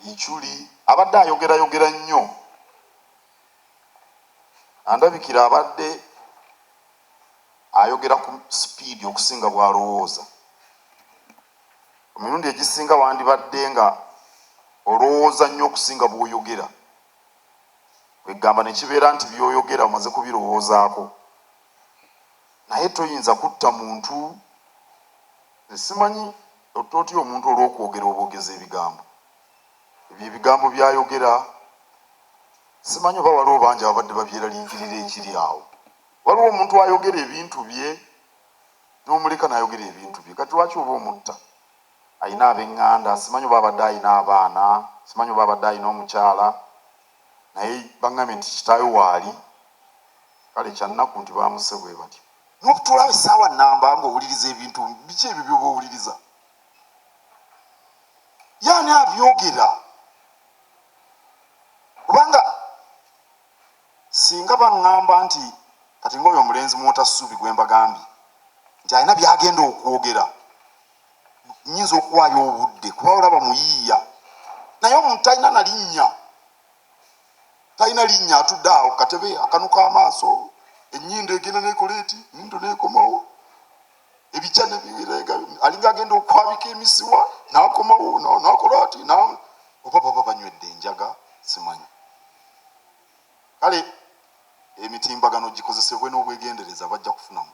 Ichuli abadde ayogera nnyo, andabikira abadde ayogera ku sipiidi okusinga bw'alowooza. Emirundi egisinga wandibadde nga olowooza nnyo okusinga bw'oyogera, kwegamba ne kibeera nti by'oyogera omaze kubirowoozaako, naye toyinza kutta muntu. Simanyi ototya omuntu olw'okwogera obwogeza ebigambo ebyo, ebigambo by'ayogera simanyi oba waliwo bangi abadde babyeraliikirira ekiri awo. Waliwo omuntu ayogera ebintu bye n'omuleka n'ayogera ebintu bye, kati lwaki oba omutta? Ayina ab'eŋŋanda, simanyi oba abadde ayina abaana, simanyi oba abadde ayina omukyala, naye baŋŋambye nti kitaawe waali. Kale kyannaku nti baamuse bwe batyo. N'okutulawo essaawa nnamba ng'owuliriza ebintu biki ebyo by'oba owuliriza? Yaani abyogera kubanga singa baŋŋamba nti kati ng'oyo omulenzi Mwotassuubi gwe mbagambye nti alina by'agenda okwogera, nnyinza okuwaayo obudde kuba olaba muyiiya, naye omuntu talina na linnya, talina linnya, atudde awo katebe akanuka amaaso, ennyindo egenda nekola eti, ennyindo nekomawo, ebikya nebireega, alinga agenda okwabika emisiwa n'akomawo n'akola ati, oba baba banywedde enjaga, simanyi. Kale emitimbagano gikozesebwe n'obwegendereza bajja kufunamu.